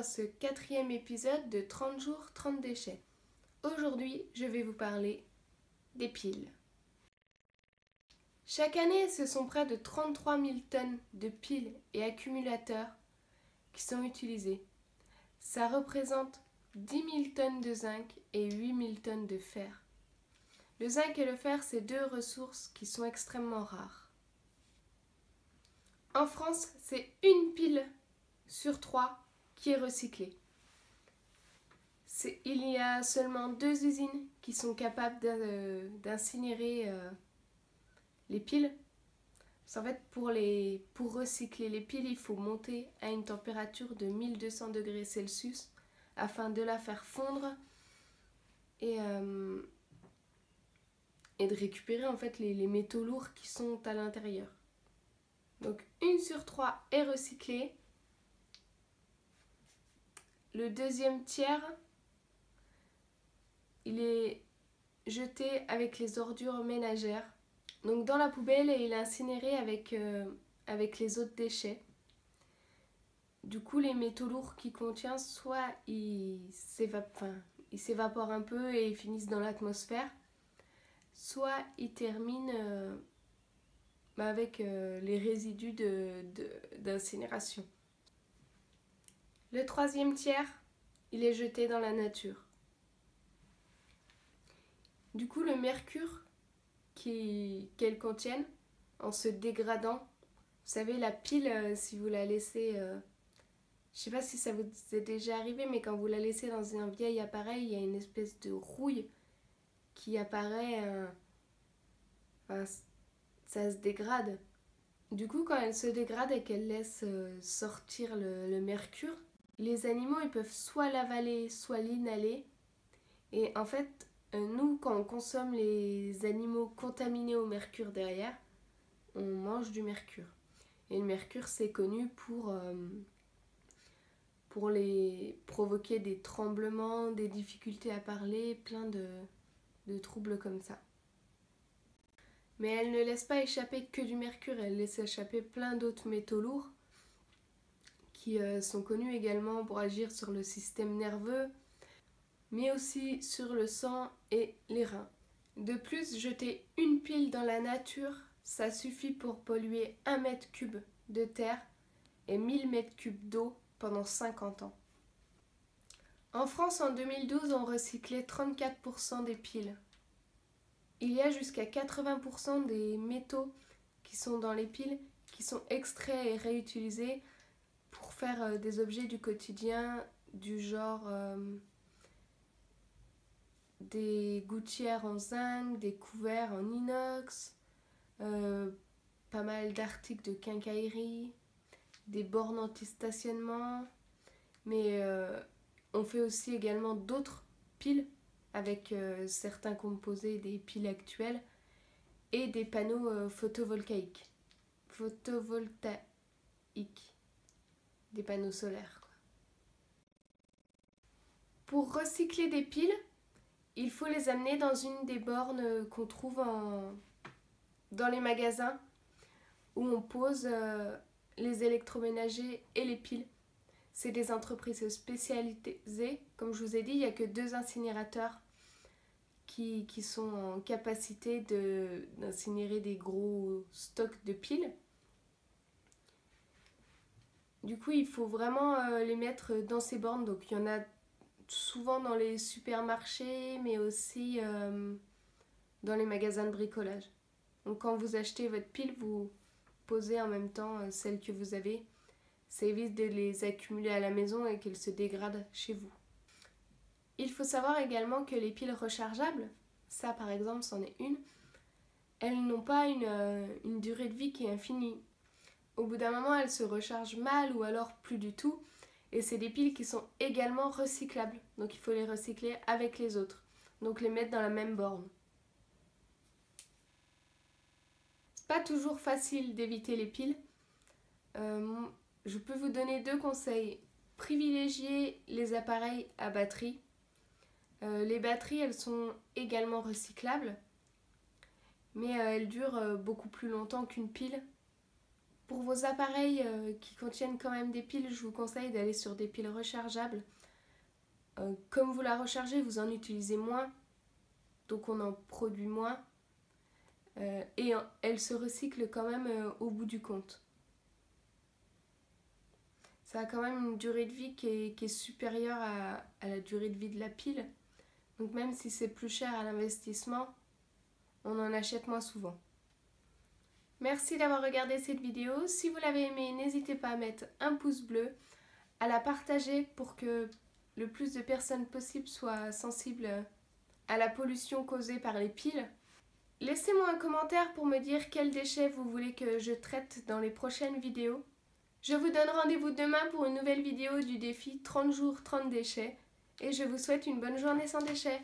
ce 4e épisode de 30 jours, 30 déchets. Aujourd'hui, je vais vous parler des piles. Chaque année, ce sont près de 33 000 tonnes de piles et accumulateurs qui sont utilisés. Ça représente 10 000 tonnes de zinc et 8 000 tonnes de fer. Le zinc et le fer, c'est deux ressources qui sont extrêmement rares. En France, c'est une pile sur 3 qui est recyclée. Il y a seulement 2 usines qui sont capables d'incinérer les piles. En fait, pour recycler les piles, il faut monter à une température de 1200 degrés Celsius afin de la faire fondre et de récupérer en fait les métaux lourds qui sont à l'intérieur. Donc 1 sur 3 est recyclée. Le deuxième tiers, il est jeté avec les ordures ménagères. Donc dans la poubelle et il est incinéré avec les autres déchets. Du coup, les métaux lourds qu'il contient, soit ils s'évaporent un peu et ils finissent dans l'atmosphère, soit ils terminent avec les résidus d'incinération. Le troisième tiers, il est jeté dans la nature. Du coup, le mercure qu'elles contiennent, en se dégradant, vous savez, la pile, si vous la laissez, je ne sais pas si ça vous est déjà arrivé, mais quand vous la laissez dans un vieil appareil, il y a une espèce de rouille qui apparaît, ça se dégrade. Du coup, quand elle se dégrade et qu'elle laisse sortir le mercure, les animaux ils peuvent soit l'avaler, soit l'inhaler. Et en fait, nous, quand on consomme les animaux contaminés au mercure derrière, on mange du mercure. Et le mercure, c'est connu pour provoquer des tremblements, des difficultés à parler, plein de troubles comme ça. Mais elle ne laisse pas échapper que du mercure, elle laisse échapper plein d'autres métaux lourds qui sont connus également pour agir sur le système nerveux, mais aussi sur le sang et les reins. De plus, jeter une pile dans la nature, ça suffit pour polluer 1 mètre cube de terre et 1000 mètres cubes d'eau pendant 50 ans. En France, en 2012, on recyclait 34% des piles. Il y a jusqu'à 80% des métaux qui sont dans les piles qui sont extraits et réutilisés pour faire des objets du quotidien du genre des gouttières en zinc, des couverts en inox, pas mal d'articles de quincaillerie, des bornes anti-stationnement, mais on fait aussi également d'autres piles avec certains composés des piles actuelles et des panneaux photovoltaïques, des panneaux solaires, quoi. Pour recycler des piles, il faut les amener dans une des bornes qu'on trouve dans les magasins où on pose les électroménagers et les piles. C'est des entreprises spécialisées. Comme je vous ai dit, il n'y a que 2 incinérateurs qui sont en capacité d'incinérer des gros stocks de piles. Du coup, il faut vraiment les mettre dans ces bornes. Donc, il y en a souvent dans les supermarchés, mais aussi dans les magasins de bricolage. Donc, quand vous achetez votre pile, vous posez en même temps celle que vous avez. Ça évite de les accumuler à la maison et qu'elles se dégradent chez vous. Il faut savoir également que les piles rechargeables, ça par exemple c'en est une, elles n'ont pas une durée de vie qui est infinie. Au bout d'un moment, elles se rechargent mal ou alors plus du tout. Et c'est des piles qui sont également recyclables. Donc il faut les recycler avec les autres. Donc les mettre dans la même borne. C'est pas toujours facile d'éviter les piles. Je peux vous donner 2 conseils. Privilégiez les appareils à batterie. Les batteries, elles sont également recyclables, mais elles durent beaucoup plus longtemps qu'une pile. Pour vos appareils qui contiennent quand même des piles, je vous conseille d'aller sur des piles rechargeables. Comme vous la rechargez, vous en utilisez moins, donc on en produit moins. Et elle se recycle quand même au bout du compte. Ça a quand même une durée de vie qui est supérieure à la durée de vie de la pile. Donc même si c'est plus cher à l'investissement, on en achète moins souvent. Merci d'avoir regardé cette vidéo. Si vous l'avez aimée, n'hésitez pas à mettre un pouce bleu, à la partager pour que le plus de personnes possible soient sensibles à la pollution causée par les piles. Laissez-moi un commentaire pour me dire quels déchets vous voulez que je traite dans les prochaines vidéos. Je vous donne rendez-vous demain pour une nouvelle vidéo du défi 30 jours 30 déchets et je vous souhaite une bonne journée sans déchets.